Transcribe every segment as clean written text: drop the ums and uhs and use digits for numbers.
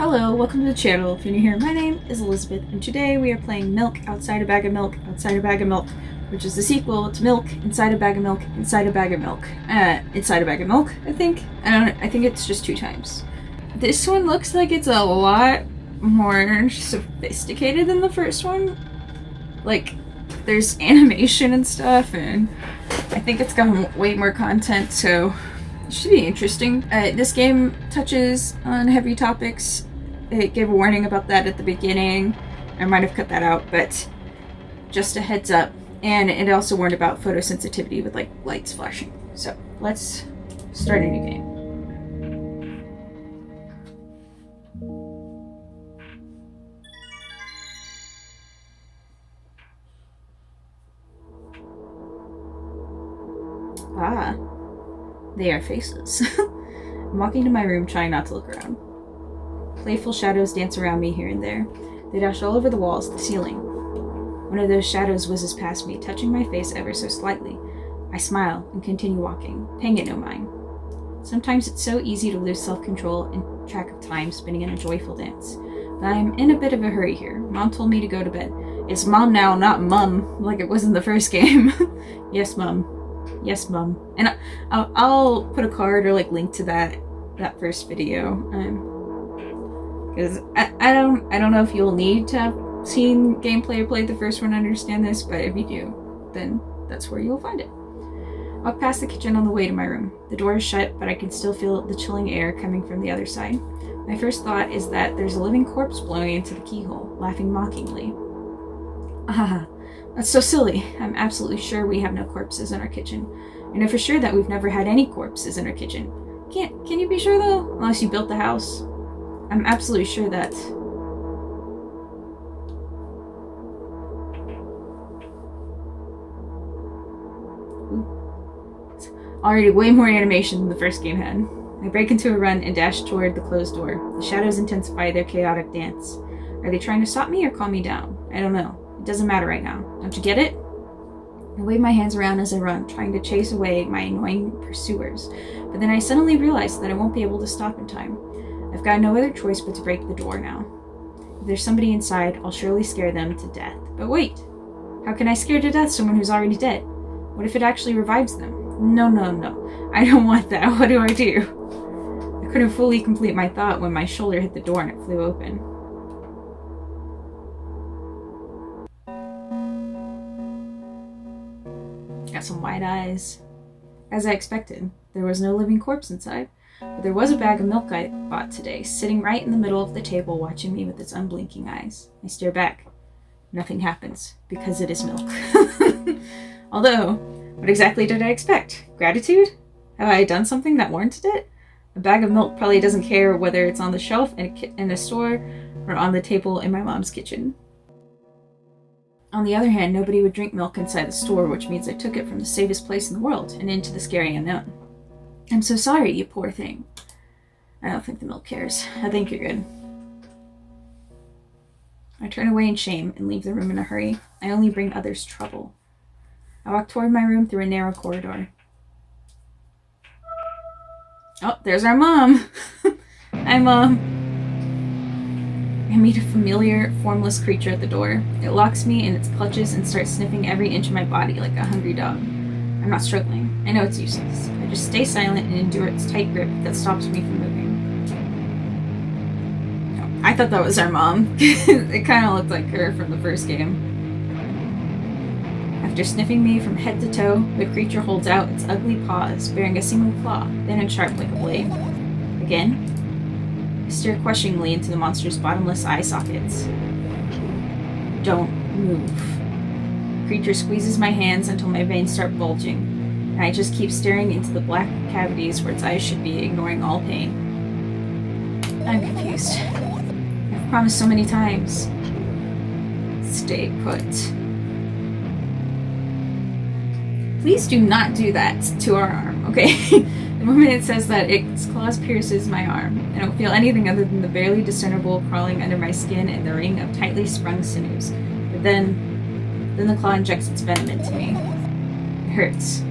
Hello, welcome to the channel. If you're new here, my name is Elizabeth, and today we are playing Milk Outside a Bag of Milk, Outside a Bag of Milk, which is the sequel to Milk Inside a Bag of Milk, Inside a Bag of Milk. Inside a Bag of Milk, I think. I think it's just 2 times. This one looks like it's a lot more sophisticated than the first one. Like, there's animation and stuff, and I think it's got way more content, so it should be interesting. This game touches on heavy topics. It gave a warning about that at the beginning. I might have cut that out, but just a heads up. And it also warned about photosensitivity with like lights flashing. So let's start a new game. Ah, they are faces. I'm walking to my room, trying not to look around. Playful shadows dance around me here and there. They dash all over the walls, the ceiling. One of those shadows whizzes past me, touching my face ever so slightly. I smile and continue walking, paying it no mind. Sometimes it's so easy to lose self-control and track of time, spinning in a joyful dance. But I'm in a bit of a hurry here. Mom told me to go to bed. It's Mom now, not Mum, like it was in the first game. Yes, Mum. Yes, Mum. And I'll put a card or like link to that first video. Because I don't know if you'll need to have seen gameplay or played the first one to understand this, but if you do, then that's where you'll find it. I walk past the kitchen on the way to my room. The door is shut, but I can still feel the chilling air coming from the other side. My first thought is that there's a living corpse blowing into the keyhole, laughing mockingly. Ah, that's so silly. I'm absolutely sure we have no corpses in our kitchen. I know for sure that we've never had any corpses in our kitchen. Can you be sure though? Unless you built the house. I'm absolutely sure that... Already way more animation than the first game had. I break into a run and dash toward the closed door. The shadows intensify their chaotic dance. Are they trying to stop me or calm me down? I don't know. It doesn't matter right now. Don't you get it? I wave my hands around as I run, trying to chase away my annoying pursuers. But then I suddenly realize that I won't be able to stop in time. I've got no other choice but to break the door now. If there's somebody inside, I'll surely scare them to death. But wait! How can I scare to death someone who's already dead? What if it actually revives them? No. I don't want that. What do I do? I couldn't fully complete my thought when my shoulder hit the door and it flew open. Got some wide eyes. As I expected, there was no living corpse inside. But there was a bag of milk I bought today, sitting right in the middle of the table, watching me with its unblinking eyes. I stare back. Nothing happens, because it is milk. Although, what exactly did I expect? Gratitude? Have I done something that warranted it? A bag of milk probably doesn't care whether it's on the shelf in a store or on the table in my mom's kitchen. On the other hand, nobody would drink milk inside the store, which means I took it from the safest place in the world and into the scary unknown. I'm so sorry, you poor thing. I don't think the milk cares. I think you're good. I turn away in shame and leave the room in a hurry. I only bring others trouble. I walk toward my room through a narrow corridor. Oh, there's our mom. Hi, Mom. I meet a familiar, formless creature at the door. It locks me in its clutches and starts sniffing every inch of my body like a hungry dog. I'm not struggling. I know it's useless. I just stay silent and endure its tight grip that stops me from moving. Oh, I thought that was our mom. It kind of looked like her from the first game. After sniffing me from head to toe, the creature holds out its ugly paws, bearing a single claw, thin and sharp like a blade. Again, I stare questioningly into the monster's bottomless eye sockets. Don't move. The creature squeezes my hands until my veins start bulging, and I just keep staring into the black cavities where its eyes should be, ignoring all pain. I'm confused. I've promised so many times. Stay put. Please do not do that to our arm, okay? The moment it says that, its claws pierces my arm. I don't feel anything other than the barely discernible crawling under my skin and the ring of tightly sprung sinews. But then the claw injects its venom into me. It hurts.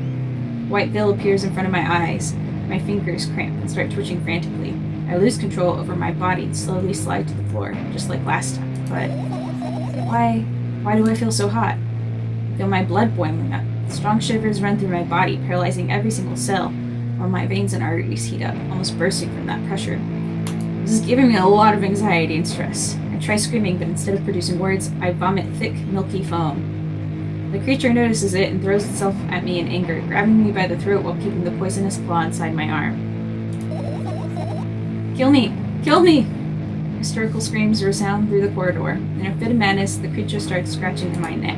White veil appears in front of my eyes. My fingers cramp and start twitching frantically. I lose control over my body and slowly slide to the floor, just like last time. But why do I feel so hot? I feel my blood boiling up. Strong shivers run through my body, paralyzing every single cell, while my veins and arteries heat up, almost bursting from that pressure. This is giving me a lot of anxiety and stress. I try screaming, but instead of producing words, I vomit thick, milky foam. The creature notices it and throws itself at me in anger, grabbing me by the throat while keeping the poisonous claw inside my arm. Kill me! Kill me! Hysterical screams resound through the corridor. In a fit of madness, the creature starts scratching at my neck.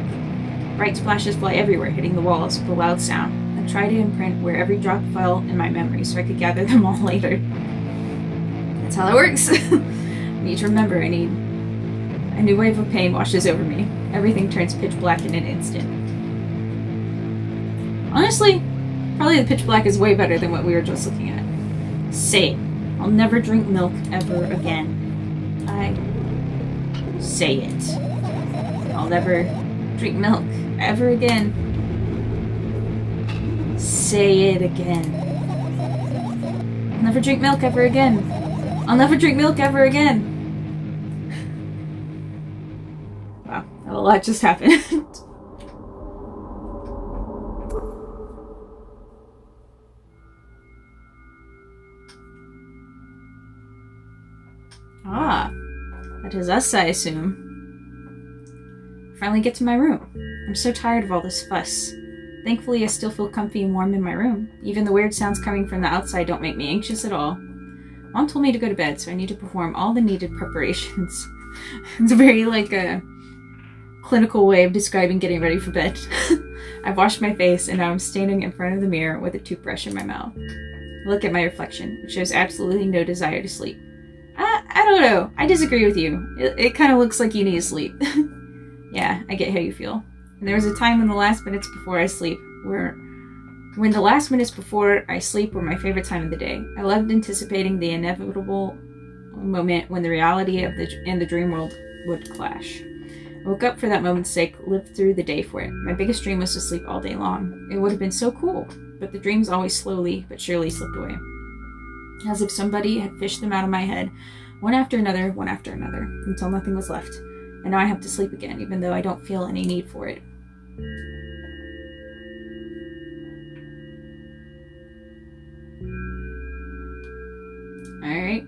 Bright splashes fly everywhere, hitting the walls with a loud sound. I try to imprint where every drop fell in my memory so I could gather them all later. That's how that works. I need to remember. A new wave of pain washes over me. Everything turns pitch black in an instant. Honestly, probably the pitch black is way better than what we were just looking at. Say it. I'll never drink milk ever again. Say it. I'll never drink milk ever again. Say it again. I'll never drink milk ever again. I'll never drink milk ever again. Wow, a lot just happened. That is us, I assume. Finally get to my room. I'm so tired of all this fuss. Thankfully, I still feel comfy and warm in my room. Even the weird sounds coming from the outside don't make me anxious at all. Mom told me to go to bed, so I need to perform all the needed preparations. It's a very, a clinical way of describing getting ready for bed. I've washed my face, and now I'm standing in front of the mirror with a toothbrush in my mouth. I look at my reflection. It shows absolutely no desire to sleep. I don't know. I disagree with you. It kind of looks like you need to sleep. Yeah, I get how you feel. And there was a time in the last minutes before I sleep when the last minutes before I sleep were my favorite time of the day. I loved anticipating the inevitable moment when the reality and the dream world would clash. I woke up for that moment's sake, lived through the day for it. My biggest dream was to sleep all day long. It would have been so cool, but the dreams always slowly but surely slipped away. As if somebody had fished them out of my head, one after another, until nothing was left. And now I have to sleep again, even though I don't feel any need for it. Alright.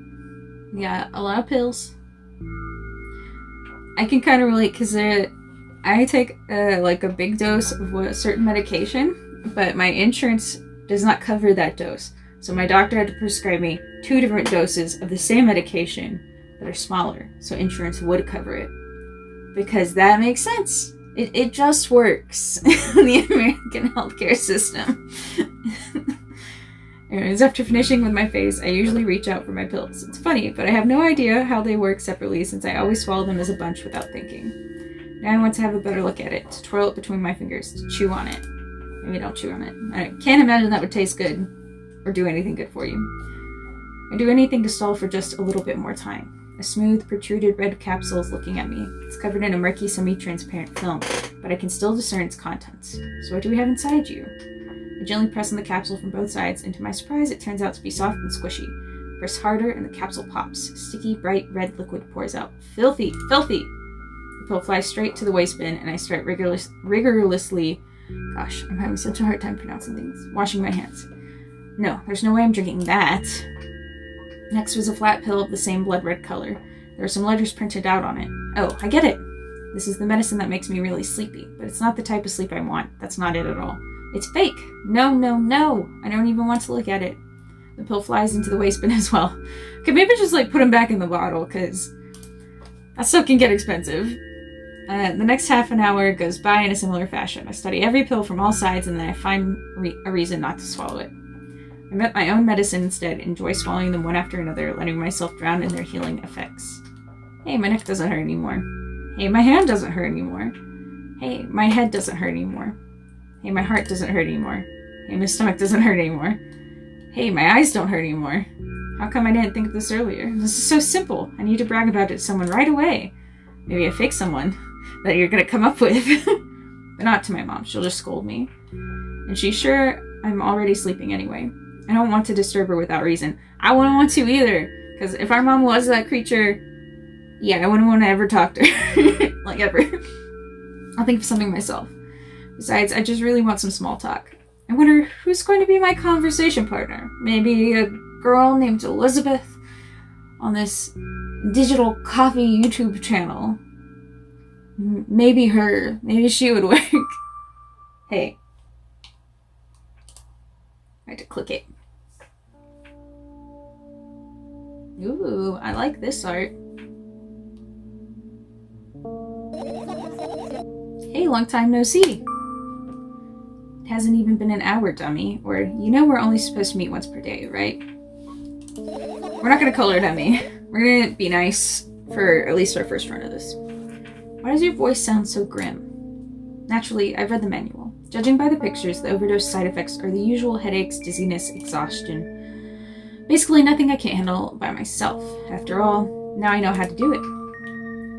Yeah, a lot of pills. I can kind of relate, because I take a big dose of a certain medication, but my insurance does not cover that dose. So my doctor had to prescribe me 2 different doses of the same medication that are smaller, so insurance would cover it. Because that makes sense. It just works in the American healthcare system. Anyways, after finishing with my face, I usually reach out for my pills. It's funny, but I have no idea how they work separately since I always swallow them as a bunch without thinking. Now I want to have a better look at it, to twirl it between my fingers, to chew on it. Maybe don't chew on it. I can't imagine that would taste good. Or do anything good for you. Or do anything to stall for just a little bit more time. A smooth, protruded red capsule is looking at me. It's covered in a murky, semi-transparent film, but I can still discern its contents. So what do we have inside you? I gently press on the capsule from both sides, and to my surprise, it turns out to be soft and squishy. Press harder, and the capsule pops. Sticky, bright red liquid pours out. Filthy! Filthy! The pill flies straight to the waste bin, and I start rigorously... Gosh, I'm having such a hard time pronouncing things. Washing my hands. No, there's no way I'm drinking that. Next was a flat pill of the same blood red color. There were some letters printed out on it. Oh, I get it! This is the medicine that makes me really sleepy, but it's not the type of sleep I want. That's not it at all. It's fake! No, no, no! I don't even want to look at it. The pill flies into the waste bin as well. Okay, maybe just put them back in the bottle, because that stuff can get expensive. The next half an hour goes by in a similar fashion. I study every pill from all sides, and then I find a reason not to swallow it. I met my own medicine instead, enjoy swallowing them one after another, letting myself drown in their healing effects. Hey, my neck doesn't hurt anymore. Hey, my hand doesn't hurt anymore. Hey, my head doesn't hurt anymore. Hey, my heart doesn't hurt anymore. Hey, my stomach doesn't hurt anymore. Hey, my eyes don't hurt anymore. How come I didn't think of this earlier? This is so simple. I need to brag about it to someone right away. Maybe a fake someone that you're gonna come up with. But not to my mom. She'll just scold me. And she's sure I'm already sleeping anyway. I don't want to disturb her without reason. I wouldn't want to either. Because if our mom was that creature, yeah, I wouldn't want to ever talk to her. Like, ever. I'll think of something myself. Besides, I just really want some small talk. I wonder who's going to be my conversation partner. Maybe a girl named Elizabeth on this digital coffee YouTube channel. Maybe her. Maybe she would work. Hey. I had to click it. Ooh, I like this art. Hey, long time no see. It hasn't even been an hour, dummy. Or, you know we're only supposed to meet once per day, right? We're not gonna color dummy. We're gonna be nice for at least our first run of this. Why does your voice sound so grim? Naturally, I've read the manual. Judging by the pictures, the overdose side effects are the usual headaches, dizziness, exhaustion. Basically nothing I can't handle by myself. After all, now I know how to do it.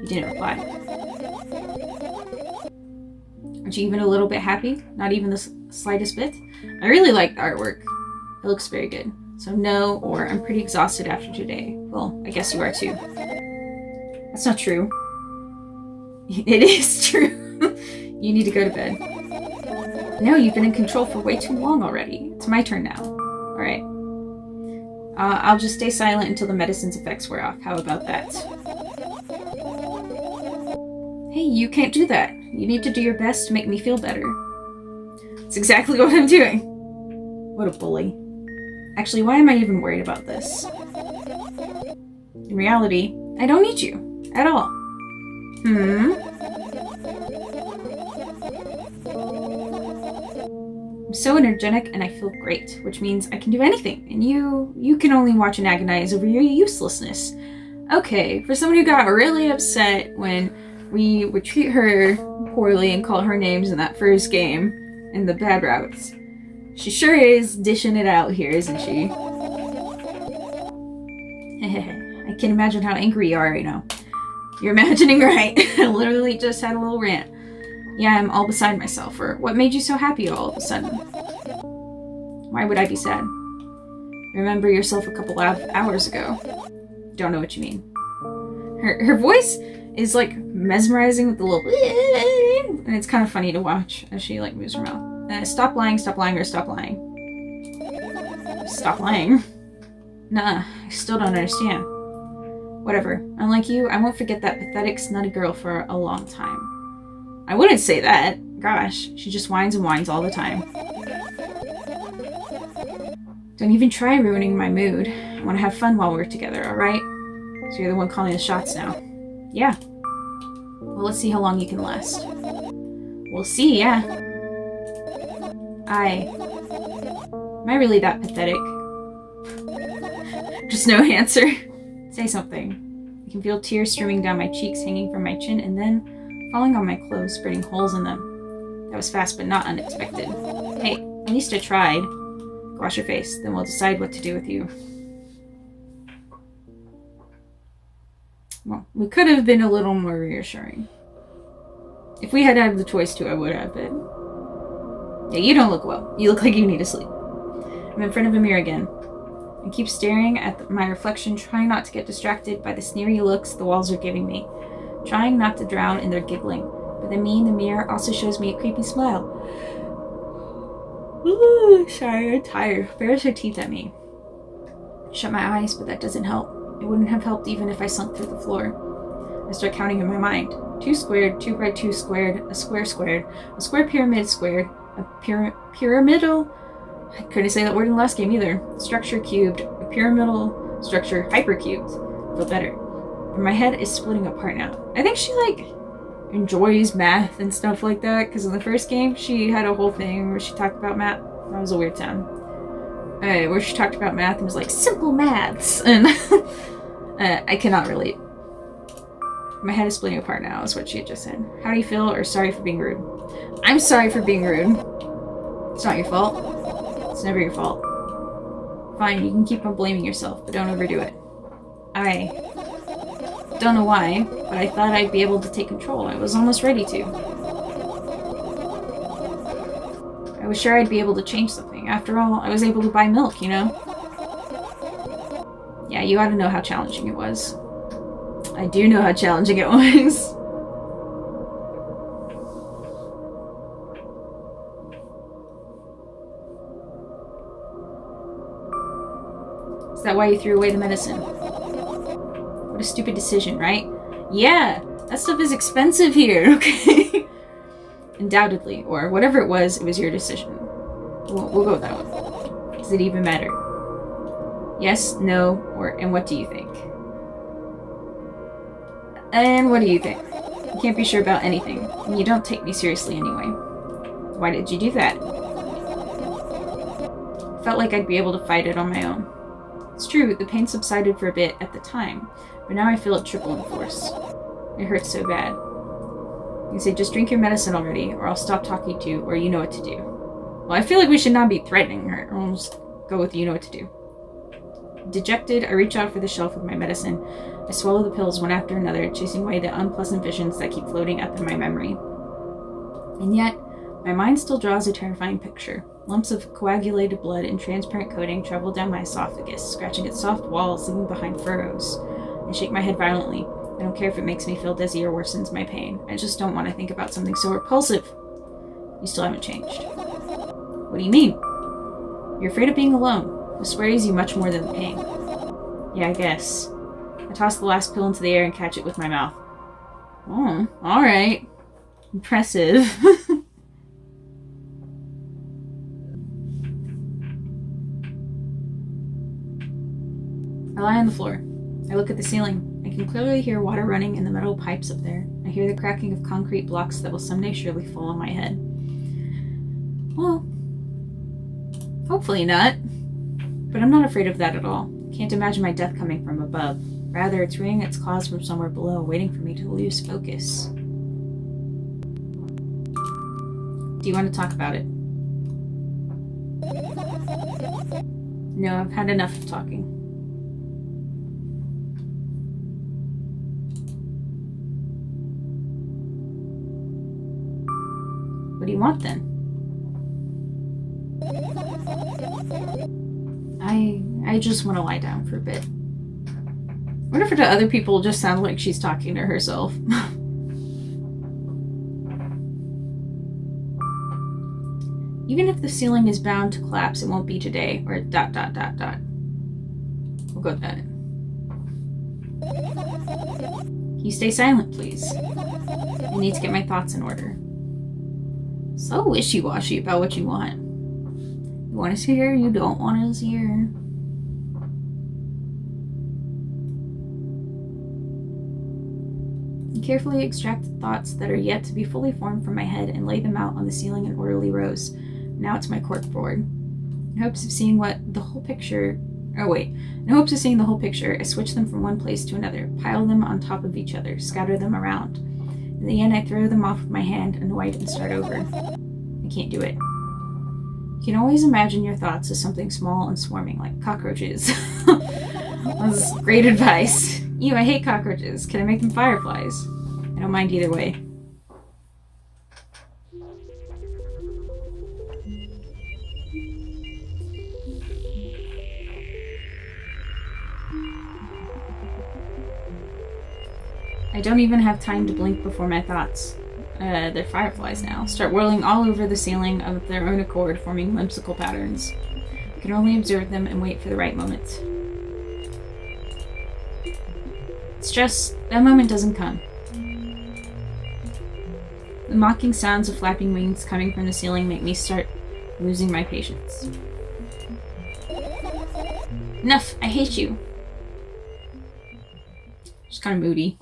He didn't reply. Aren't you even a little bit happy? Not even the slightest bit? I really like the artwork. It looks very good. So no, or I'm pretty exhausted after today. Well, I guess you are too. That's not true. It is true. You need to go to bed. No, you've been in control for way too long already. It's my turn now. Alright. I'll just stay silent until the medicine's effects wear off. How about that? Hey, you can't do that. You need to do your best to make me feel better. That's exactly what I'm doing. What a bully. Actually, why am I even worried about this? In reality, I don't need you. At all. I'm so energetic and I feel great, which means I can do anything, and you can only watch and agonize over your uselessness. Okay, for someone who got really upset when we would treat her poorly and call her names in that first game, in the bad routes, she sure is dishing it out here, isn't she? I can imagine how angry you are right now. You're imagining right. I literally just had a little rant. Yeah, I'm all beside myself. Or what made you so happy all of a sudden? Why would I be sad? Remember yourself a couple of hours ago. Don't know what you mean. Her voice is like mesmerizing with the little and it's kind of funny to watch as she like moves her mouth. Stop lying, or stop lying. Stop lying? Nah, I still don't understand. Whatever. Unlike you, I won't forget that pathetic, snotty girl for a long time. I wouldn't say that. Gosh, she just whines and whines all the time. Don't even try ruining my mood. I want to have fun while we're together, alright? So you're the one calling the shots now. Yeah. Well, let's see how long you can last. We'll see, yeah. Am I really that pathetic? Just no answer. Say something. I can feel tears streaming down my cheeks, hanging from my chin, and then falling on my clothes, spreading holes in them. That was fast, but not unexpected. Hey, at least I tried. Go wash your face, then we'll decide what to do with you. Well, we could have been a little more reassuring. If we had had the choice to, I would have been. Yeah, you don't look well. You look like you need to sleep. I'm in front of a mirror again. I keep staring at my reflection, trying not to get distracted by the sneery looks the walls are giving me. Trying not to drown in their giggling. But then me in the mirror also shows me a creepy smile. Ooh, sorry, I'm tired. Bares her teeth at me. Shut my eyes, but that doesn't help. It wouldn't have helped even if I sunk through the floor. I start counting in my mind. 2 squared, 2 by 2 squared, a square squared, a square pyramid squared, a pyramidal... I couldn't say that word in the last game either. Structure cubed, a pyramidal structure hypercubed. Feel better. But my head is splitting apart now. I think she, like, enjoys math and stuff like that, because in the first game, she had a whole thing where she talked about math. That was a weird time. Where she talked about math and was like, simple maths! And I cannot relate. My head is splitting apart now, is what she had just said. How do you feel, or sorry for being rude? I'm sorry for being rude. It's not your fault. It's never your fault. Fine, you can keep on blaming yourself, but don't overdo it. I don't know why, but I thought I'd be able to take control. I was almost ready to. I was sure I'd be able to change something. After all, I was able to buy milk, you know? Yeah, you ought to know how challenging it was. I do know how challenging it was. Is that why you threw away the medicine? What a stupid decision, right? Yeah, that stuff is expensive here, okay? Undoubtedly, or whatever it was your decision. We'll go with that one. Does it even matter? Yes, no, or and what do you think? And what do you think? You can't be sure about anything, and you don't take me seriously anyway. Why did you do that? I felt like I'd be able to fight it on my own. It's true, the pain subsided for a bit at the time, but now I feel it triple in force. It hurts so bad. You say, just drink your medicine already, or I'll stop talking to you, or you know what to do. Well, I feel like we should not be threatening her, or we'll just go with you know what to do. Dejected, I reach out for the shelf with my medicine. I swallow the pills one after another, chasing away the unpleasant visions that keep floating up in my memory. And yet, my mind still draws a terrifying picture. Lumps of coagulated blood and transparent coating travel down my esophagus, scratching at soft walls, leaving behind furrows. I shake my head violently. I don't care if it makes me feel dizzy or worsens my pain. I just don't want to think about something so repulsive. You still haven't changed. What do you mean? You're afraid of being alone. This worries you much more than the pain. Yeah, I guess. I toss the last pill into the air and catch it with my mouth. Oh, alright. Impressive. I lie on the floor. I look at the ceiling. I can clearly hear water running in the metal pipes up there. I hear the cracking of concrete blocks that will someday surely fall on my head. Well, hopefully not. But I'm not afraid of that at all. I can't imagine my death coming from above. Rather, it's wringing its claws from somewhere below, waiting for me to lose focus. Do you want to talk about it? No, I've had enough of talking. What do you want then? I just want to lie down for a bit. What if to other people it just sounds like she's talking to herself? Even if the ceiling is bound to collapse, it won't be today, or ... We'll go with that. Can you stay silent, please? I need to get my thoughts in order. So wishy-washy about what you want. You want us here, you don't want us here. I carefully extract the thoughts that are yet to be fully formed from my head and lay them out on the ceiling in orderly rows. Now it's my corkboard. In hopes of seeing the whole picture, I switch them from one place to another, pile them on top of each other, scatter them around. In the end, I throw them off with my hand, annoyed, and start over. I can't do it. You can always imagine your thoughts as something small and swarming, like cockroaches. That's great advice. Ew, I hate cockroaches. Can I make them fireflies? I don't mind either way. I don't even have time to blink before my thoughts, they're fireflies now, start whirling all over the ceiling of their own accord, forming whimsical patterns. I can only observe them and wait for the right moment. It's just, that moment doesn't come. The mocking sounds of flapping wings coming from the ceiling make me start losing my patience. Enough! I hate you! Just kind of moody.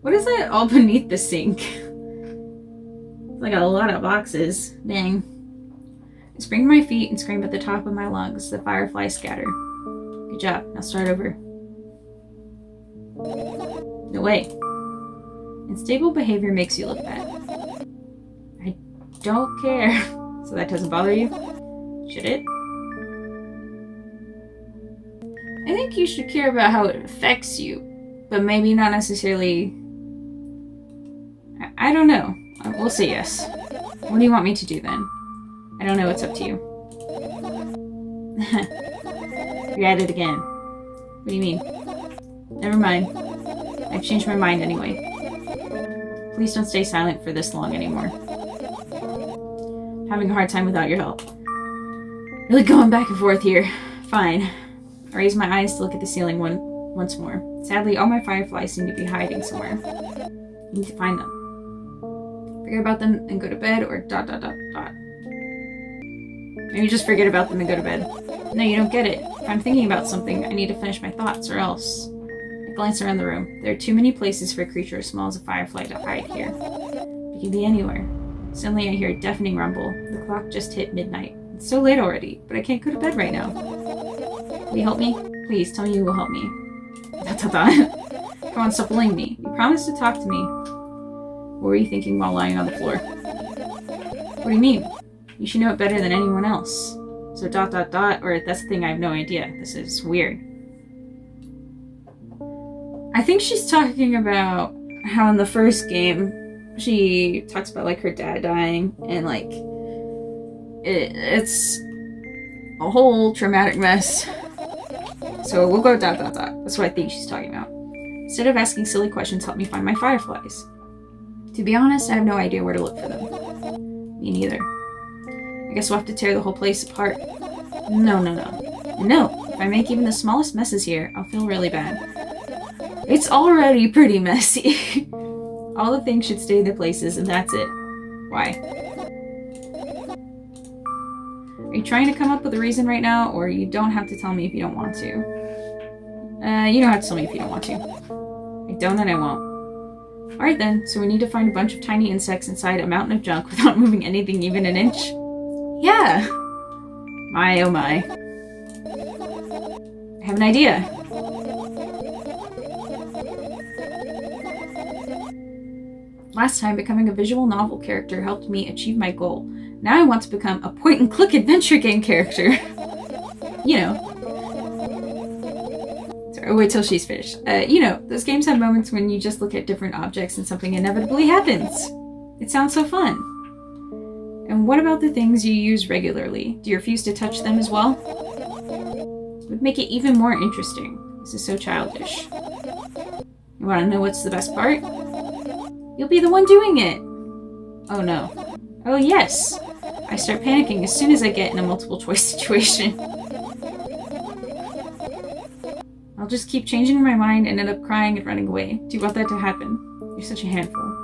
What is that all beneath the sink? It's like a lot of boxes. Dang. I spring to my feet and scream at the top of my lungs. The fireflies scatter. Good job. Now start over. No way. Unstable behavior makes you look bad. I don't care. So that doesn't bother you? Should it? I think you should care about how it affects you, but maybe not necessarily... I don't know. We'll say yes. What do you want me to do then? I don't know, it's up to you. You're at it again. What do you mean? Never mind. I've changed my mind anyway. Please don't stay silent for this long anymore. I'm having a hard time without your help. Really going back and forth here. Fine. I raise my eyes to look at the ceiling once more. Sadly, all my fireflies seem to be hiding somewhere. I need to find them. Forget about them and go to bed, or ... Maybe just forget about them and go to bed. No, you don't get it. If I'm thinking about something, I need to finish my thoughts, or else... I glance around the room. There are too many places for a creature as small as a firefly to hide here. It can be anywhere. Suddenly I hear a deafening rumble. The clock just hit midnight. It's so late already, but I can't go to bed right now. Will you help me? Please, tell me you will help me. Come on, stop bullying me. You promised to talk to me. What were you thinking while lying on the floor? What do you mean? You should know it better than anyone else. So ... or that's the thing, I have no idea. This is weird. I think she's talking about how in the first game, she talks about, like, her dad dying, and, like, it's a whole traumatic mess. So we'll go ... That's what I think she's talking about. Instead of asking silly questions, help me find my fireflies. To be honest, I have no idea where to look for them. Me neither. I guess we'll have to tear the whole place apart. No. No, if I make even the smallest messes here, I'll feel really bad. It's already pretty messy. All the things should stay in their places, and that's it. Why? Are you trying to come up with a reason right now, or you don't have to tell me if you don't want to? You don't have to tell me if you don't want to. I don't and I won't. Alright then, so we need to find a bunch of tiny insects inside a mountain of junk without moving anything even an inch? Yeah! My oh my. I have an idea. Last time, becoming a visual novel character helped me achieve my goal. Now I want to become a point-and-click adventure game character. You know. Sorry, wait till she's finished. You know, those games have moments when you just look at different objects and something inevitably happens. It sounds so fun. And what about the things you use regularly? Do you refuse to touch them as well? It would make it even more interesting. This is so childish. You want to know what's the best part? You'll be the one doing it! Oh no. Oh yes! I start panicking as soon as I get in a multiple choice situation. I'll just keep changing my mind and end up crying and running away. Do you want that to happen? You're such a handful.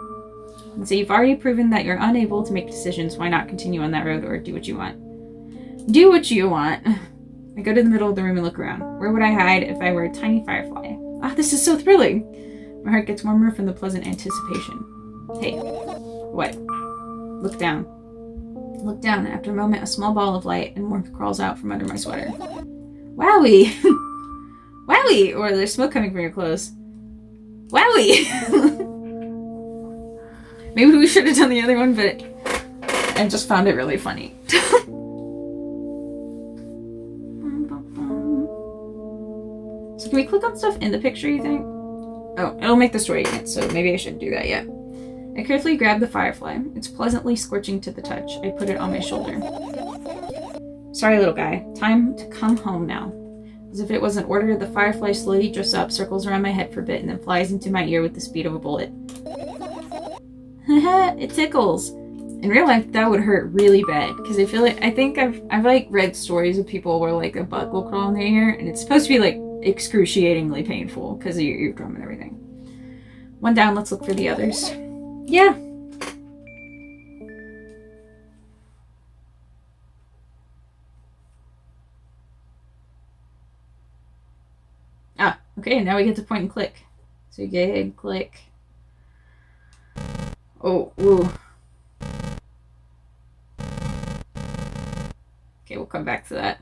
And so you've already proven that you're unable to make decisions. Why not continue on that road or do what you want? Do what you want! I go to the middle of the room and look around. Where would I hide if I were a tiny firefly? Ah, this is so thrilling! My heart gets warmer from the pleasant anticipation. Hey. What? Look down. Look down. After a moment, a small ball of light and warmth crawls out from under my sweater. Wowie! Wowie! Or there's smoke coming from your clothes. Wowie! Maybe we should have done the other one, but I just found it really funny. So can we click on stuff in the picture, you think? Oh, it'll make the story again, so maybe I shouldn't do that yet. I carefully grab the firefly. It's pleasantly scorching to the touch. I put it on my shoulder. Sorry, little guy. Time to come home now. As if it was an order, the firefly slowly drifts up, circles around my head for a bit, and then flies into my ear with the speed of a bullet. Haha, it tickles. In real life, that would hurt really bad, because I feel like, I think I've like read stories of people where like a bug will crawl in their ear, and it's supposed to be like excruciatingly painful because of your eardrum and everything. One down, let's look for the others. Yeah. Ah, okay, now we get to point and click. So you get click. Oh, ooh. Okay, we'll come back to that.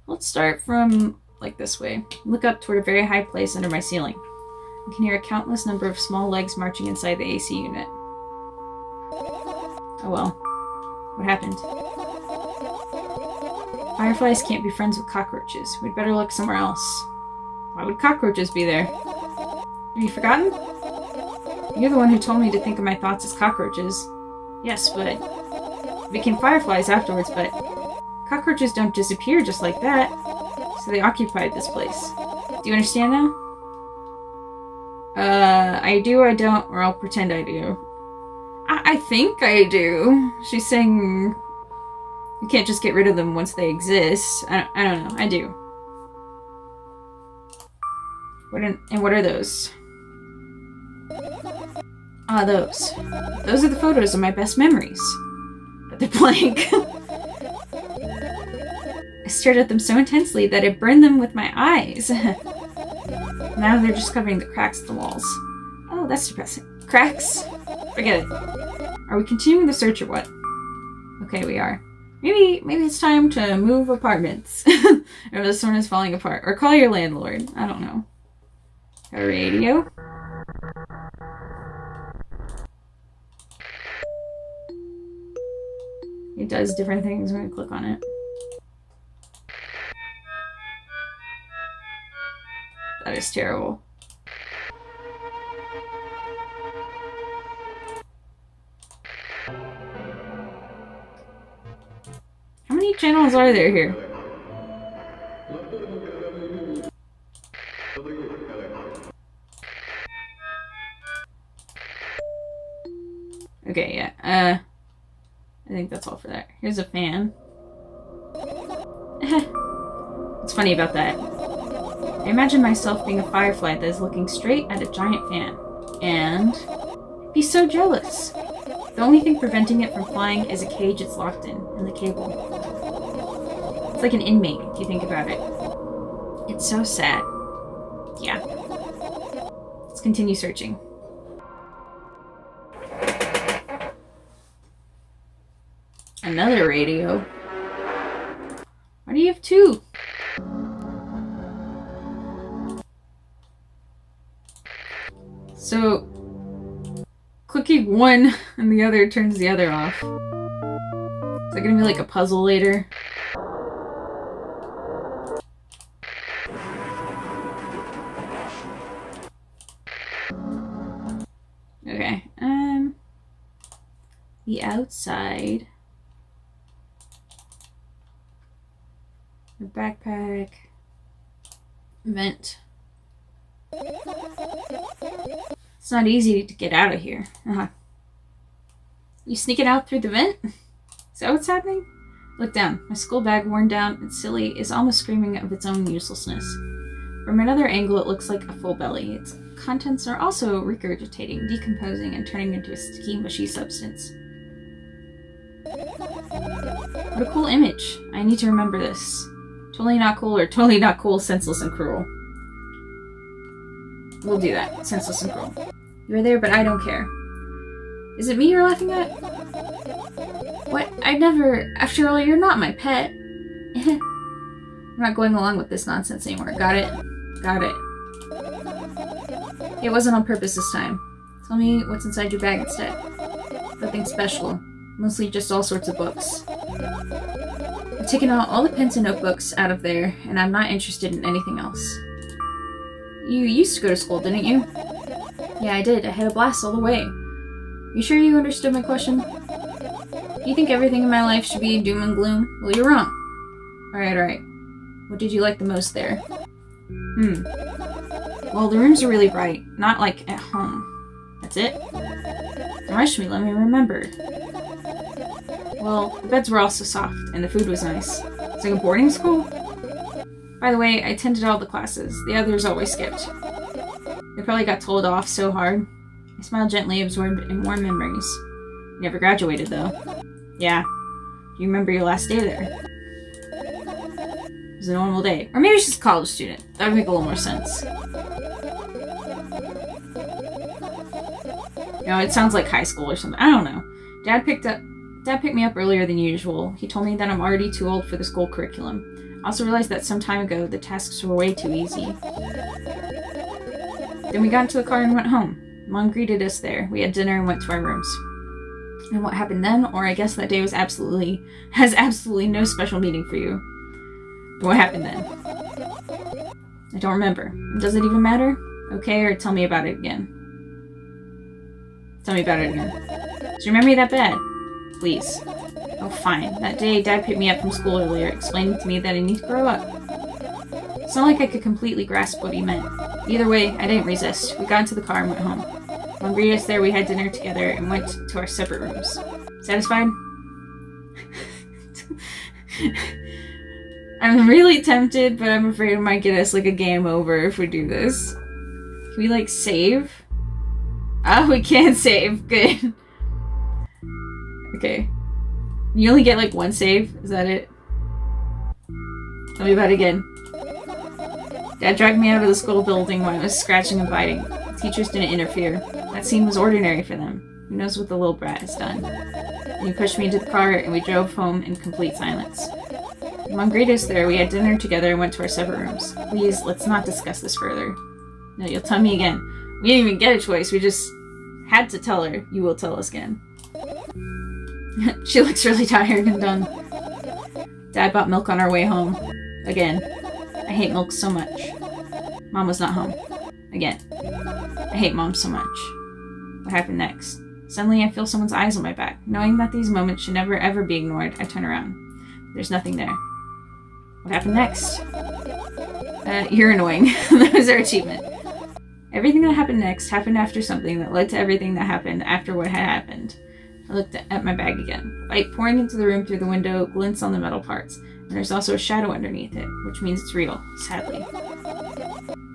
Let's start from like this way. Look up toward a very high place under my ceiling. You can hear a countless number of small legs marching inside the AC unit. Oh well. What happened? Fireflies can't be friends with cockroaches. We'd better look somewhere else. Why would cockroaches be there? Have you forgotten? You're the one who told me to think of my thoughts as cockroaches. Yes, but... became fireflies afterwards, but... cockroaches don't disappear just like that. So they occupied this place. Do you understand now? I do, I don't, or I'll pretend I do. I think I do. She's saying... you can't just get rid of them once they exist. I don't know. I do. What are those? Ah, those. Those are the photos of my best memories. But they're blank. I stared at them so intensely that it burned them with my eyes. Now they're just covering the cracks in the walls. Oh, that's depressing. Cracks? Forget it. Are we continuing the search or what? Okay, we are. Maybe it's time to move apartments. Or this one is falling apart. Or call your landlord. I don't know. Got a radio? It does different things when I click on it. That is terrible. How many channels are there here? Okay, yeah. I think that's all for that. Here's a fan. What's funny about that? I imagine myself being a firefly that is looking straight at a giant fan. And... be so jealous. The only thing preventing it from flying is a cage it's locked in the cable. It's like an inmate, if you think about it. It's so sad. Yeah. Let's continue searching. Another radio. Why do you have two? So, clicking one and the other turns the other off. Is that gonna be like a puzzle later? Okay, the outside. The backpack. Vent. It's not easy to get out of here. You sneaking out through the vent? Is that what's happening? Look down. My school bag, worn down and silly, is almost screaming of its own uselessness. From another angle, it looks like a full belly. Its contents are also regurgitating, decomposing, and turning into a sticky, mushy substance. What a cool image. I need to remember this. Totally not cool or totally not cool, senseless and cruel. We'll do that. Senseless and cruel. You were there, but I don't care. Is it me you're laughing at? What? I'd never... After all, you're not my pet. I'm not going along with this nonsense anymore. Got it? Got it. It wasn't on purpose this time. Tell me what's inside your bag instead. Nothing special. Mostly just all sorts of books. I've taken out all the pens and notebooks out of there, and I'm not interested in anything else. You used to go to school, didn't you? Yeah, I did. I had a blast all the way. You sure you understood my question? You think everything in my life should be doom and gloom? Well, you're wrong. Alright. What did you like the most there? Well, the rooms are really bright. Not like at home. That's it? Rush me, let me remember. Well, the beds were also soft, and the food was nice. It's like a boarding school? By the way, I attended all the classes. The others always skipped. They probably got told off so hard. I smiled gently, absorbed in warm memories. You never graduated, though. Yeah. Do you remember your last day there? It was a normal day. Or maybe it's just a college student. That would make a little more sense. You know, it sounds like high school or something. I don't know. Dad picked me up earlier than usual. He told me that I'm already too old for the school curriculum. I also realized that some time ago, the tasks were way too easy. Then we got into the car and went home. Mom greeted us there. We had dinner and went to our rooms. And what happened then, or I guess that day has absolutely no special meaning for you. But what happened then? I don't remember. Does it even matter? Okay, or tell me about it again. Tell me about it again. Does your memory that bad? Please. Oh, fine. That day, Dad picked me up from school earlier, explaining to me that I need to grow up. It's not like I could completely grasp what he meant. Either way, I didn't resist. We got into the car and went home. When greeted us there, we had dinner together and went to our separate rooms. Satisfied? I'm really tempted, but I'm afraid it might get us, like, a game over if we do this. Can we, like, save? Oh, we can save. Good. Okay. You only get, like, one save? Is that it? Tell me about it again. Dad dragged me out of the school building when I was scratching and biting. The teachers didn't interfere. That scene was ordinary for them. Who knows what the little brat has done? And he pushed me into the car, and we drove home in complete silence. Mom greeted us there, we had dinner together and went to our separate rooms. Please, let's not discuss this further. No, you'll tell me again. We didn't even get a choice, we just had to tell her. You will tell us again. She looks really tired and done. Dad bought milk on our way home. Again. I hate milk so much. Mom was not home. Again. I hate Mom so much. What happened next? Suddenly I feel someone's eyes on my back. Knowing that these moments should never ever be ignored, I turn around. There's nothing there. What happened next? You're annoying. That was our achievement. Everything that happened next happened after something that led to everything that happened after what had happened. I looked at my bag again. Light pouring into the room through the window glints on the metal parts, and there's also a shadow underneath it, which means it's real, sadly.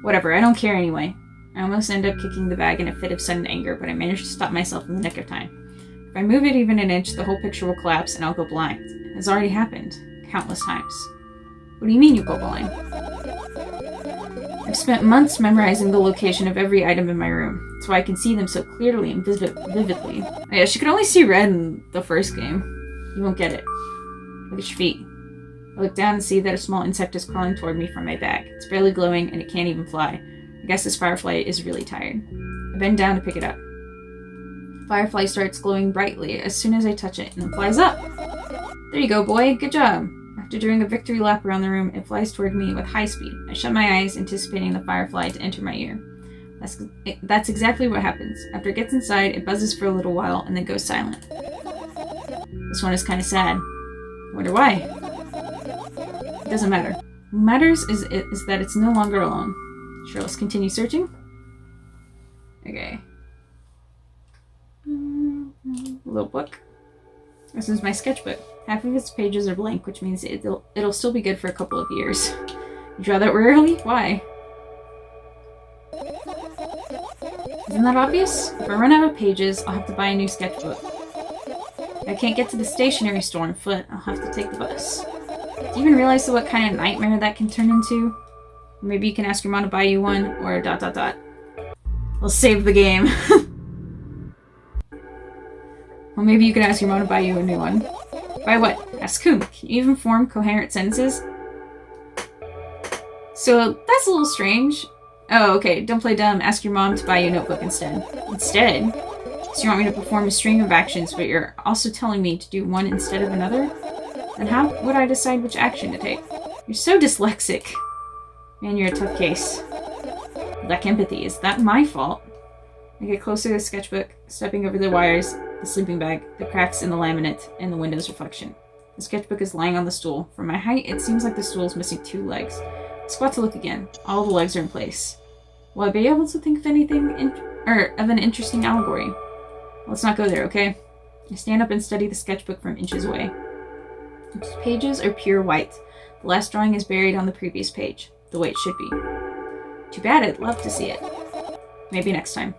Whatever, I don't care anyway. I almost end up kicking the bag in a fit of sudden anger, but I managed to stop myself in the nick of time. If I move it even an inch, the whole picture will collapse and I'll go blind. It's already happened. Countless times. What do you mean you go blind? I've spent months memorizing the location of every item in my room, so I can see them so clearly and vividly. Oh yeah, she could only see red in the first game. You won't get it. Look at your feet. I look down and see that a small insect is crawling toward me from my bag. It's barely glowing and it can't even fly. I guess this firefly is really tired. I bend down to pick it up. Firefly starts glowing brightly as soon as I touch it and then flies up. There you go, boy. Good job. After doing a victory lap around the room, it flies toward me with high speed. I shut my eyes, anticipating the firefly to enter my ear. That's exactly what happens. After it gets inside, it buzzes for a little while and then goes silent. This one is kind of sad. I wonder why. It doesn't matter. What matters is that it's no longer alone. Sure, let's continue searching. Okay. Little book. This is my sketchbook. Half of its pages are blank, which means it'll still be good for a couple of years. You draw that rarely? Why? Isn't that obvious? If I run out of pages, I'll have to buy a new sketchbook. If I can't get to the stationery store on foot, I'll have to take the bus. Do you even realize what kind of nightmare that can turn into? Maybe you can ask your mom to buy you one, or ... We'll save the game. Well, maybe you can ask your mom to buy you a new one. Buy what? Ask whom? Can you even form coherent sentences? So, that's a little strange. Oh, okay, don't play dumb. Ask your mom to buy you a notebook instead. Instead? So you want me to perform a stream of actions, but you're also telling me to do one instead of another? Then how would I decide which action to take? You're so dyslexic. Man, you're a tough case. Lack empathy. Is that my fault? I get closer to the sketchbook, stepping over the wires, the sleeping bag, the cracks in the laminate, and the window's reflection. The sketchbook is lying on the stool. From my height, it seems like the stool is missing 2 legs. I squat to look again. All the legs are in place. Will I be able to think of anything of an interesting allegory? Let's not go there, okay? I stand up and study the sketchbook from inches away. Its pages are pure white. The last drawing is buried on the previous page, the way it should be. Too bad, I'd love to see it. Maybe next time.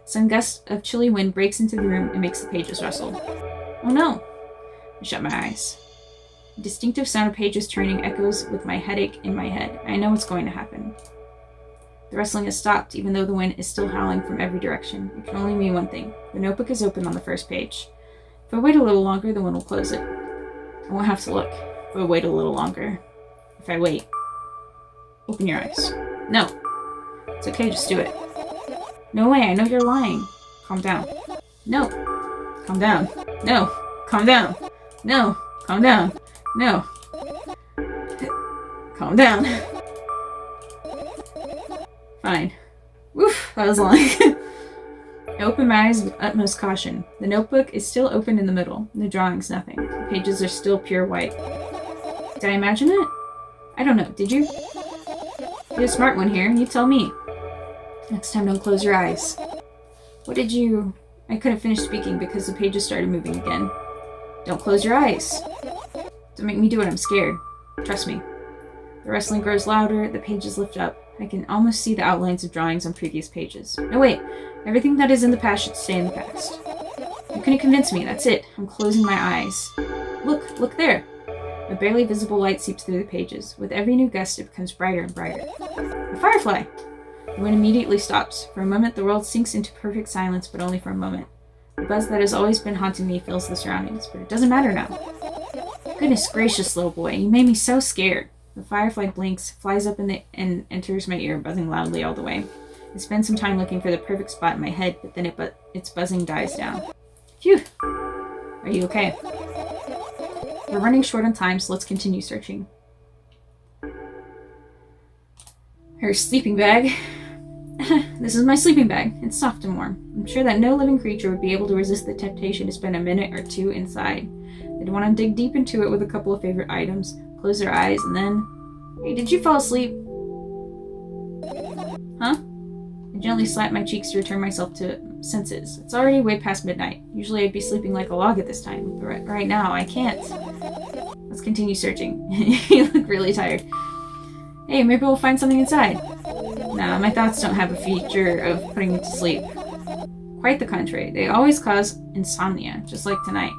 Some gust of chilly wind breaks into the room and makes the pages rustle. Oh no! I shut my eyes. The distinctive sound of pages turning echoes with my headache in my head. I know what's going to happen. The rustling has stopped, even though the wind is still howling from every direction. It can only mean one thing. The notebook is open on the first page. If I wait a little longer, the wind will close it. I won't have to look. If I wait a little longer. If I wait. Open your eyes. No. It's okay, just do it. No way, I know you're lying. Calm down. No. Calm down. No. Calm down. No. Calm down. No. Calm down. Fine. Woo! puzzling. I open my eyes with utmost caution. The notebook is still open in the middle. The drawing's nothing. The pages are still pure white. Did I imagine it? I don't know. Did you? You're a smart one here. You tell me. Next time, don't close your eyes. What did you... I couldn't finish speaking because the pages started moving again. Don't close your eyes. Don't make me do it. I'm scared. Trust me. The rustling grows louder. The pages lift up. I can almost see the outlines of drawings on previous pages. No, wait. Everything that is in the past should stay in the past. You couldn't convince me. That's it. I'm closing my eyes. Look there. A barely visible light seeps through the pages. With every new gust, it becomes brighter and brighter. A firefly! The wind immediately stops. For a moment, the world sinks into perfect silence, but only for a moment. The buzz that has always been haunting me fills the surroundings, but it doesn't matter now. Goodness gracious, little boy, you made me so scared. The firefly blinks, flies up and enters my ear, buzzing loudly all the way. I spend some time looking for the perfect spot in my head, but then its buzzing dies down. Phew! Are you okay? We're running short on time, so let's continue searching. Her sleeping bag. This is my sleeping bag. It's soft and warm. I'm sure that no living creature would be able to resist the temptation to spend a minute or two inside. They'd want to dig deep into it with a couple of favorite items, close their eyes, and then... Hey, did you fall asleep? Huh? I gently slap my cheeks to return myself to senses. It's already way past midnight. Usually I'd be sleeping like a log at this time, but right now I can't. Let's continue searching. You look really tired. Hey, maybe we'll find something inside. Nah, my thoughts don't have a feature of putting me to sleep. Quite the contrary. They always cause insomnia, just like tonight.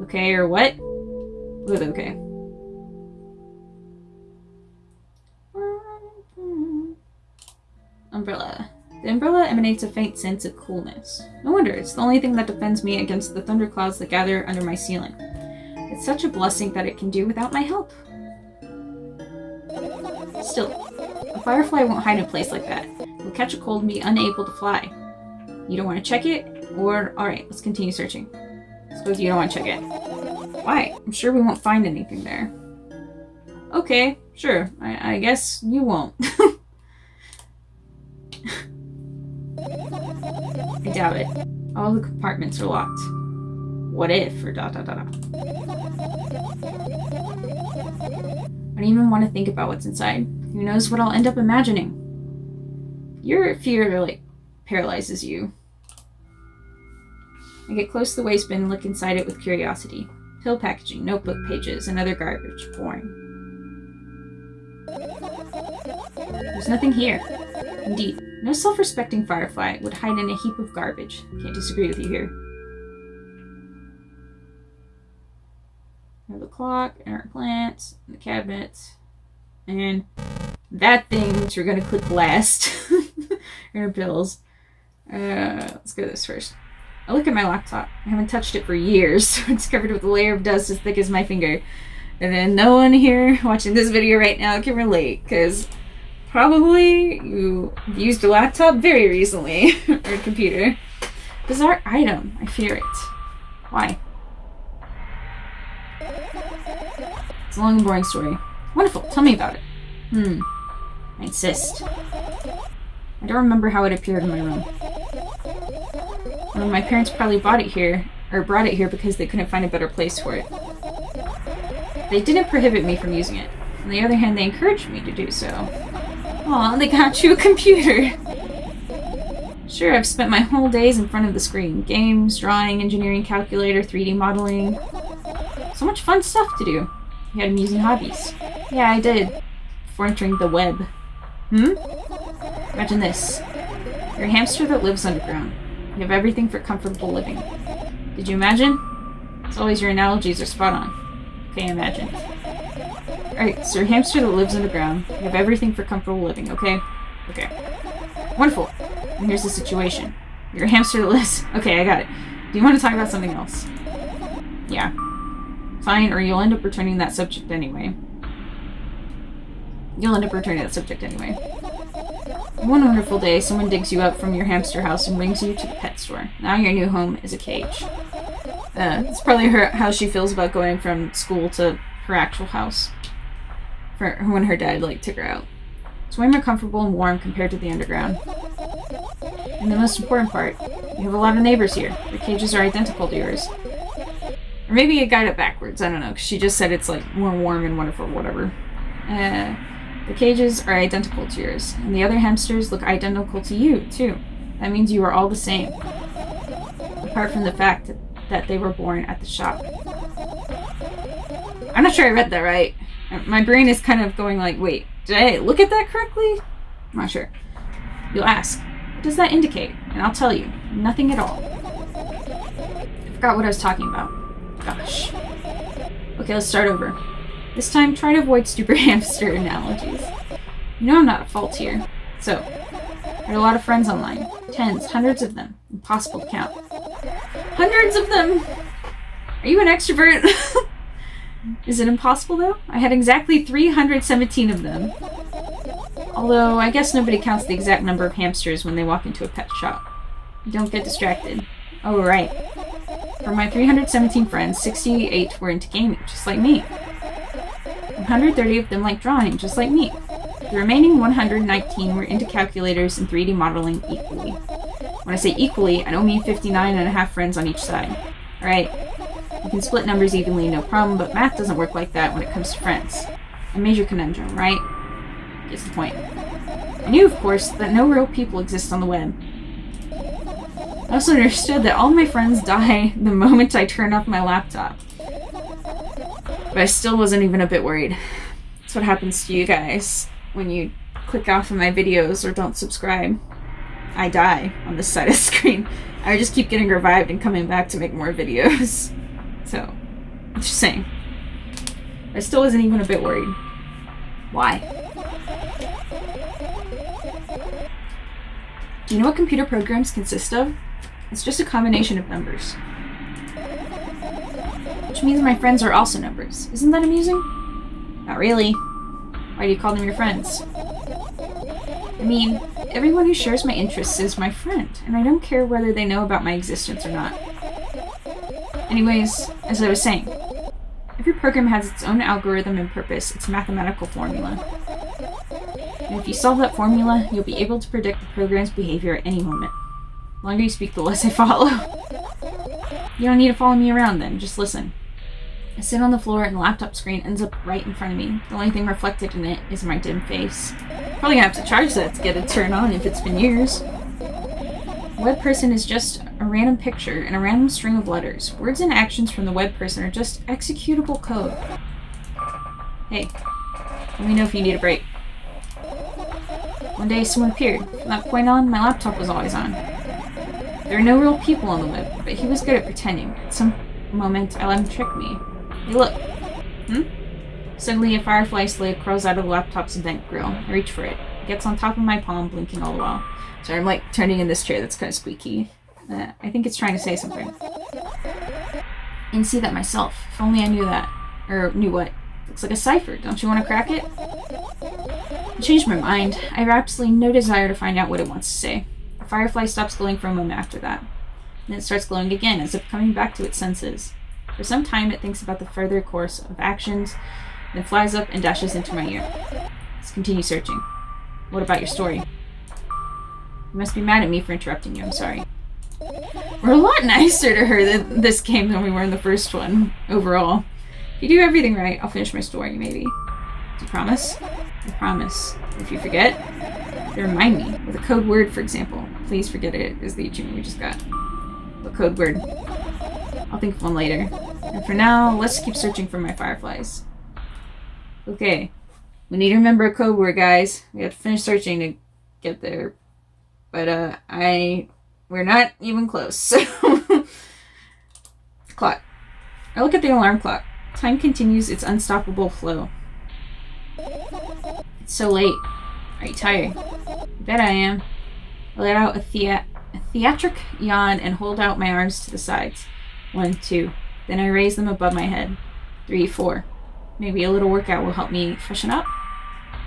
Okay, or what? With okay. Umbrella. The umbrella emanates a faint sense of coolness. No wonder, it's the only thing that defends me against the thunderclouds that gather under my ceiling. It's such a blessing that it can do without my help. Still, a firefly won't hide in a place like that. It will catch a cold and be unable to fly. You don't want to check it? Or, alright, let's continue searching. Suppose you don't want to check it. Why? I'm sure we won't find anything there. Okay, sure. I guess you won't. I doubt it. All the compartments are locked. What if, or ... I don't even want to think about what's inside. Who knows what I'll end up imagining? Your fear, paralyzes you. I get close to the waste bin and look inside it with curiosity. Pill packaging, notebook pages, and other garbage. Boring. There's nothing here. Indeed, no self-respecting firefly would hide in a heap of garbage. Can't disagree with you here. We have the clock, and our plants, and the cabinets, and that thing, which we're going to click last. And our pills. Let's go this first. I look at my laptop. I haven't touched it for years, so it's covered with a layer of dust as thick as my finger. And then no one here watching this video right now can relate, because probably you used a laptop very recently, or a computer. Bizarre item. I fear it. Why? It's a long and boring story. Wonderful. Tell me about it. I insist. I don't remember how it appeared in my room. Well, my parents probably brought it here because they couldn't find a better place for it. They didn't prohibit me from using it. On the other hand, they encouraged me to do so. Aw, they got you a computer! Sure, I've spent my whole days in front of the screen. Games, drawing, engineering, calculator, 3D modeling. So much fun stuff to do. You had amusing hobbies. Yeah, I did. Before entering the web. Imagine this. You're a hamster that lives underground. You have everything for comfortable living. Did you imagine? As always, your analogies are spot on. Okay, imagine. Alright, so you're a hamster that lives underground. You have everything for comfortable living, okay? Okay. Wonderful. And here's the situation. You're a hamster that lives... Okay, I got it. Do you want to talk about something else? Yeah. Fine, or you'll end up returning that subject anyway. One wonderful day, someone digs you up from your hamster house and brings you to the pet store. Now your new home is a cage. It's probably how she feels about going from school to her actual house. For when her dad, took her out. It's way more comfortable and warm compared to the underground. And the most important part, you have a lot of neighbors here. The cages are identical to yours. Or maybe I got it backwards, I don't know, because she just said it's like more warm and wonderful, whatever. The cages are identical to yours, and the other hamsters look identical to you, too. That means you are all the same. Apart from the fact that they were born at the shop. I'm not sure I read that right. My brain is kind of going like, wait, did I look at that correctly? I'm not sure. You'll ask, what does that indicate? And I'll tell you, nothing at all. I forgot what I was talking about. Gosh. Okay, let's start over. This time, try to avoid stupid hamster analogies. You know I'm not at fault here. So, I had a lot of friends online. Tens, hundreds of them. Impossible to count. Hundreds of them! Are you an extrovert? Is it impossible, though? I had exactly 317 of them. Although, I guess nobody counts the exact number of hamsters when they walk into a pet shop. Don't get distracted. Oh, right. From my 317 friends, 68 were into gaming, just like me. 130 of them like drawing, just like me. The remaining 119 were into calculators and 3D modeling equally. When I say equally, I don't mean 59 and a half friends on each side. Alright, you can split numbers evenly, no problem, but math doesn't work like that when it comes to friends. A major conundrum, right? Gets the point. I knew, of course, that no real people exist on the web. I also understood that all my friends die the moment I turn off my laptop. But I still wasn't even a bit worried. That's what happens to you guys when you click off of my videos or don't subscribe. I die on this side of the screen. I just keep getting revived and coming back to make more videos. So, I'm just saying. I still wasn't even a bit worried. Why? Do you know what computer programs consist of? It's just a combination of numbers. Which means my friends are also numbers. Isn't that amusing? Not really. Why do you call them your friends? I mean, everyone who shares my interests is my friend, and I don't care whether they know about my existence or not. Anyways, as I was saying, every program has its own algorithm and purpose, its mathematical formula. And if you solve that formula, you'll be able to predict the program's behavior at any moment. The longer you speak, the less I follow. You don't need to follow me around then, just listen. I sit on the floor and the laptop screen ends up right in front of me. The only thing reflected in it is my dim face. Probably gonna have to charge that to get it turned on if it's been years. A web person is just a random picture and a random string of letters. Words and actions from the web person are just executable code. Hey, let me know if you need a break. One day someone appeared. From that point on, my laptop was always on. There are no real people on the web, but he was good at pretending. At some moment, I let him trick me. Hey, look. Suddenly, a firefly slave crawls out of the laptop's vent grill. I reach for it. It gets on top of my palm, blinking all the while. Sorry, I'm like turning in this chair that's kind of squeaky. I think it's trying to say something. I didn't see that myself. If only I knew that. Or knew what. Looks like a cipher. Don't you want to crack it? I changed my mind. I have absolutely no desire to find out what it wants to say. The firefly stops glowing for a moment after that. Then it starts glowing again, as if coming back to its senses. For some time, it thinks about the further course of actions, then flies up and dashes into my ear. Let's continue searching. What about your story? You must be mad at me for interrupting you. I'm sorry. We're a lot nicer to her in this game than we were in the first one, overall. If you do everything right, I'll finish my story, maybe. Do you promise? I promise. If you forget, remind me. With a code word, for example. Please forget it, is the achievement we just got. What code word? I'll think of one later. And for now, let's keep searching for my fireflies. Okay. We need to remember a code word, guys. We have to finish searching to get there. But, we're not even close. Clock. I look at the alarm clock. Time continues its unstoppable flow. It's so late. Are you tired? I bet I am. I let out a theatric yawn and hold out my arms to the sides. 1, 2. Then I raise them above my head. 3, 4. Maybe a little workout will help me freshen up?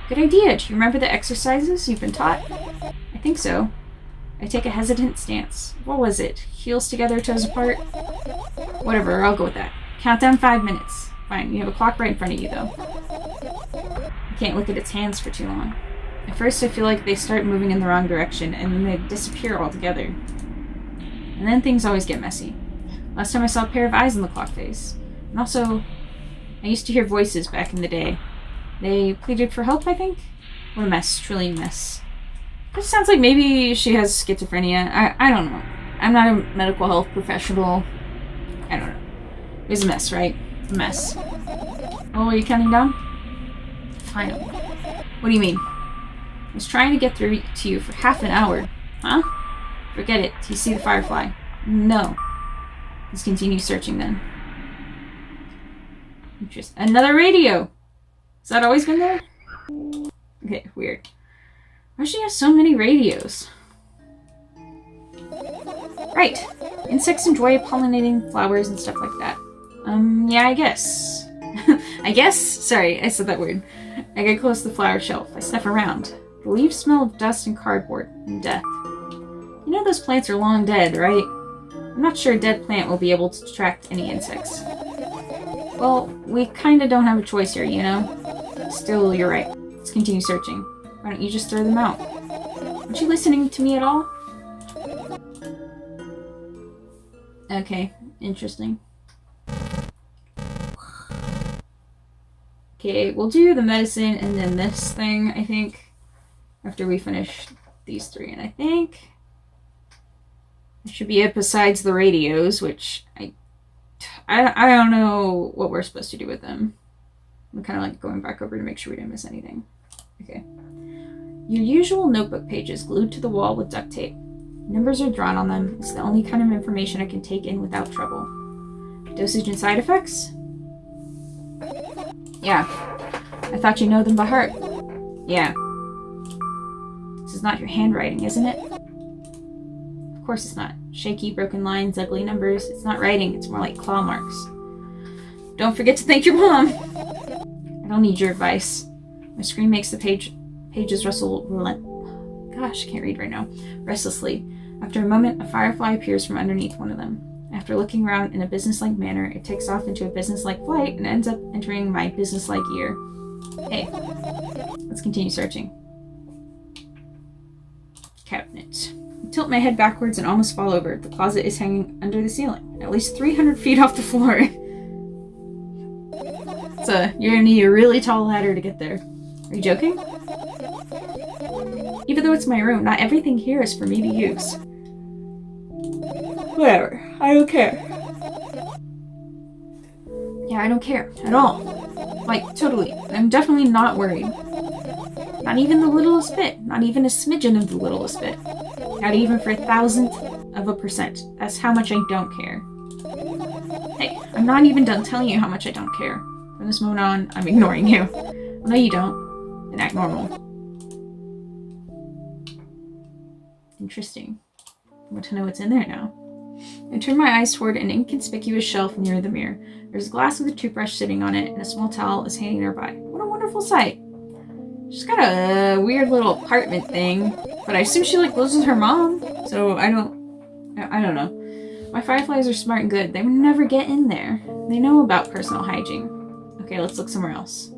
Good idea. Do you remember the exercises you've been taught? I think so. I take a hesitant stance. What was it? Heels together, toes apart? Whatever, I'll go with that. Count down 5 minutes. Fine, you have a clock right in front of you, though. You can't look at its hands for too long. At first I feel like they start moving in the wrong direction, and then they disappear altogether. And then things always get messy. Last time I saw a pair of eyes in the clock face. And also, I used to hear voices back in the day. They pleaded for help, I think? What a mess. Truly a mess. It sounds like maybe she has schizophrenia. I don't know. I'm not a medical health professional. I don't know. It was a mess, right? A mess. Oh, are you counting down? Finally. What do you mean? I was trying to get through to you for half an hour. Huh? Forget it. Do you see the firefly? No. Let's continue searching then. Just another radio! Has that always been there? Okay, weird. Why does she have so many radios? Right. Insects enjoy pollinating flowers and stuff like that. Yeah, I guess. I guess? Sorry, I said that weird. I get close to the flower shelf. I sniff around. The leaves smell of dust and cardboard and death. You know those plants are long dead, right? I'm not sure a dead plant will be able to attract any insects. Well, we kinda don't have a choice here, you know? Still, you're right. Let's continue searching. Why don't you just throw them out? Aren't you listening to me at all? Okay, interesting. Okay, we'll do the medicine and then this thing, I think, after we finish these three. And I think that should be it besides the radios, which I don't know what we're supposed to do with them. I'm kind of like going back over to make sure we didn't miss anything. Okay. Your usual notebook pages glued to the wall with duct tape. Numbers are drawn on them. It's the only kind of information I can take in without trouble. Dosage and side effects? Yeah. I thought you know them by heart. Yeah. This is not your handwriting, isn't it? Of course it's not. Shaky, broken lines, ugly numbers. It's not writing, it's more like claw marks. Don't forget to thank your mom! I don't need your advice. My screen makes the pages rustle Gosh, I can't read right now. Restlessly. After a moment, a firefly appears from underneath one of them. After looking around in a businesslike manner, it takes off into a businesslike flight and ends up entering my businesslike ear. Hey, let's continue searching. Cabinet. I tilt my head backwards and almost fall over. The closet is hanging under the ceiling, at least 300 feet off the floor. So, you're gonna need a really tall ladder to get there. Are you joking? Even though it's my room, not everything here is for me to use. Whatever. I don't care. Yeah, I don't care. At all. Like, totally. I'm definitely not worried. Not even the littlest bit. Not even a smidgen of the littlest bit. Not even for 1,000%. That's how much I don't care. Hey, I'm not even done telling you how much I don't care. From this moment on, I'm ignoring you. Well, no, you don't. Then act normal. Interesting. I want to know what's in there now. I turn my eyes toward an inconspicuous shelf near the mirror. There's a glass with a toothbrush sitting on it, and a small towel is hanging nearby. What a wonderful sight. She's got a weird little apartment thing, but I assume she lives with her mom, so I don't know. My fireflies are smart and good. They would never get in there. They know about personal hygiene. Okay, let's look somewhere else.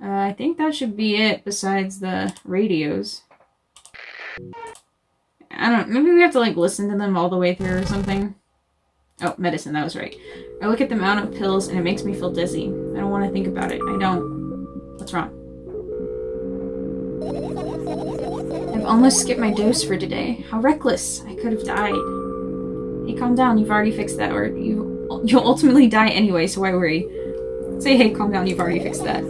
I think that should be it besides the radios. I don't know, maybe we have to listen to them all the way through or something. Oh, medicine, that was right. I look at the amount of pills and it makes me feel dizzy. I don't want to think about it. I don't. What's wrong? I've almost skipped my dose for today. How reckless. I could have died. Hey, calm down. You've already fixed that, or you'll ultimately die anyway, so why worry? Say, hey, calm down. You've already fixed that.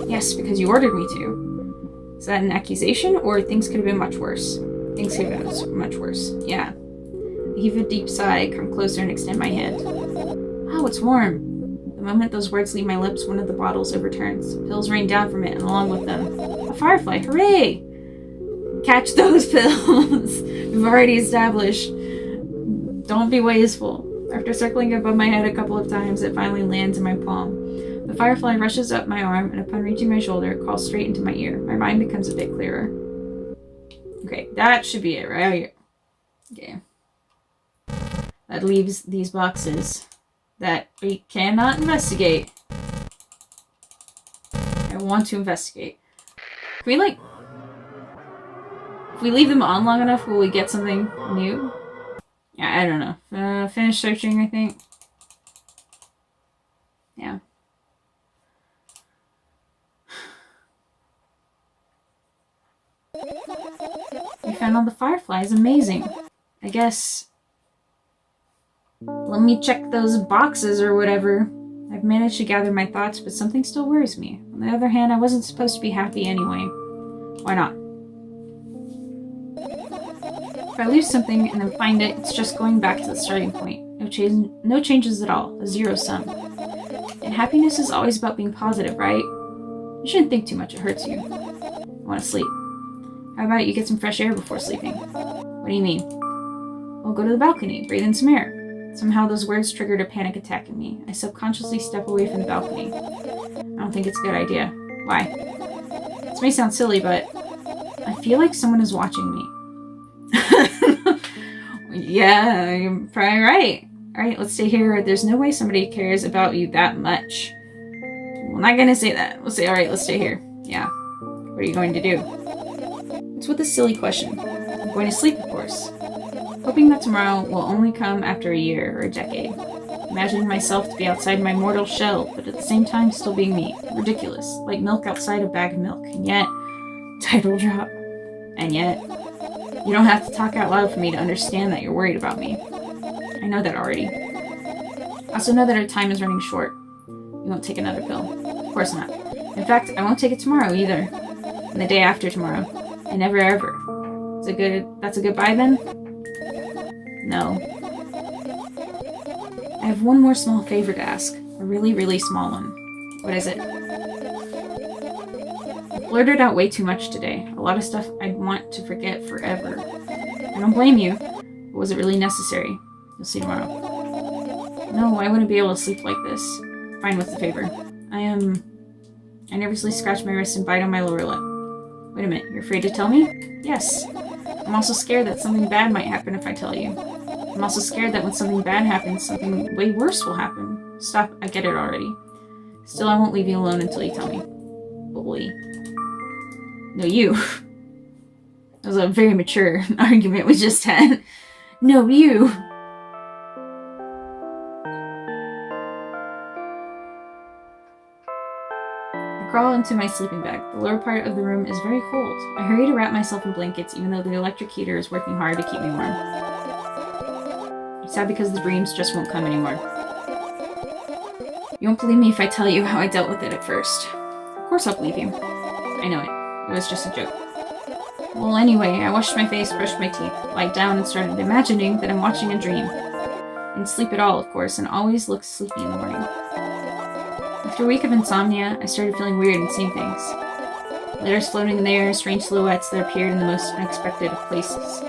Yes, because you ordered me to. Is that an accusation, or things could have been much worse? Things could have been much worse. Yeah. I heave a deep sigh, come closer, and extend my hand. Oh, it's warm. The moment those words leave my lips, one of the bottles overturns. Pills rain down from it, and along with them, a firefly. Hooray! Catch those pills! We've already established. Don't be wasteful. After circling above my head a couple of times, it finally lands in my palm. The firefly rushes up my arm, and upon reaching my shoulder, calls straight into my ear. My mind becomes a bit clearer. Okay, that should be it, right? Okay. That leaves these boxes that we cannot investigate. I want to investigate. we, like... If we leave them on long enough, will we get something new? Yeah, I don't know. Finish searching, I think. Yeah. We found all the fireflies. Amazing. I guess... Let me check those boxes or whatever. I've managed to gather my thoughts, but something still worries me. On the other hand, I wasn't supposed to be happy anyway. Why not? If I lose something and then find it, it's just going back to the starting point. No changes at all. A zero sum. And happiness is always about being positive, right? You shouldn't think too much. It hurts you. I want to sleep. How about you get some fresh air before sleeping? What do you mean? Well, go to the balcony. Breathe in some air. Somehow those words triggered a panic attack in me. I subconsciously step away from the balcony. I don't think it's a good idea. Why? This may sound silly, but I feel like someone is watching me. Yeah, you're probably right. Alright, let's stay here. There's no way somebody cares about you that much. We're not gonna say that. We'll say, alright, let's stay here. Yeah. What are you going to do? It's with a silly question. I'm going to sleep, of course. Hoping that tomorrow will only come after a year or a decade. Imagining myself to be outside my mortal shell, but at the same time still being me. Ridiculous. Like milk outside a bag of milk. And yet... Title drop. And yet... You don't have to talk out loud for me to understand that you're worried about me. I know that already. I also know that our time is running short. You won't take another pill. Of course not. In fact, I won't take it tomorrow either. And the day after tomorrow. And never ever. That's a goodbye then? No. I have one more small favor to ask. A really, really small one. What is it? I blurted out way too much today. A lot of stuff I'd want to forget forever. I don't blame you. But was it really necessary? You'll see tomorrow. No, I wouldn't be able to sleep like this. Fine, what's the favor? I nervously scratch my wrist and bite on my lower lip. Wait a minute, you're afraid to tell me? Yes. I'm also scared that something bad might happen if I tell you. I'm also scared that when something bad happens, something way worse will happen. Stop, I get it already. Still, I won't leave you alone until you tell me. Bully. No, you. That was a very mature argument we just had. No, you. I crawl into my sleeping bag. The lower part of the room is very cold. I hurry to wrap myself in blankets, even though the electric heater is working hard to keep me warm. I'm sad because the dreams just won't come anymore. You won't believe me if I tell you how I dealt with it at first. Of course I'll believe you. I know it. It was just a joke. Well, anyway, I washed my face, brushed my teeth, lied down, and started imagining that I'm watching a dream. I didn't sleep at all, of course, and always looked sleepy in the morning. After a week of insomnia, I started feeling weird and seeing things. Letters floating in the air, strange silhouettes that appeared in the most unexpected of places.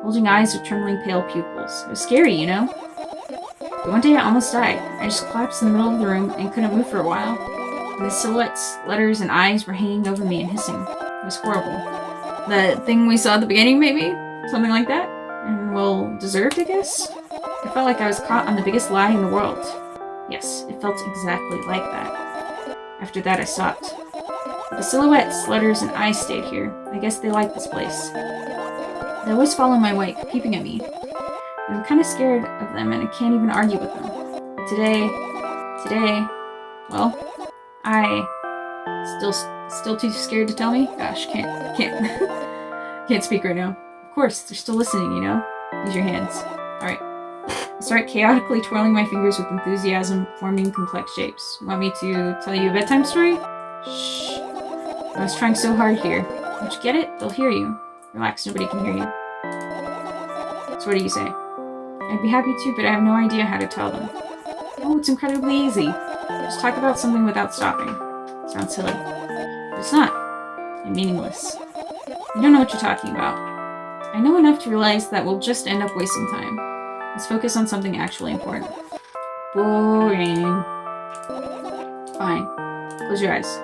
Bulging eyes with trembling pale pupils. It was scary, you know? But one day I almost died. I just collapsed in the middle of the room and couldn't move for a while. And the silhouettes, letters, and eyes were hanging over me and hissing. It was horrible. The thing we saw at the beginning, maybe? Something like that? And, well, deserved, I guess? I felt like I was caught on the biggest lie in the world. Yes, it felt exactly like that. After that, I stopped. But the silhouettes, letters, and eyes stayed here. I guess they liked this place. They always follow my wake, peeping at me. And I'm kind of scared of them, and I can't even argue with them. But today, well, I still too scared to tell me? Gosh, can't speak right now. Of course, they're still listening, you know? Use your hands. Alright. I start chaotically twirling my fingers with enthusiasm, forming complex shapes. Want me to tell you a bedtime story? Shh. I was trying so hard here. Don't you get it? They'll hear you. Relax, nobody can hear you. So what do you say? I'd be happy to, but I have no idea how to tell them. Oh, it's incredibly easy. Just talk about something without stopping. Sounds silly. But it's not. And meaningless. You don't know what you're talking about. I know enough to realize that we'll just end up wasting time. Let's focus on something actually important. Boring. Fine. Close your eyes.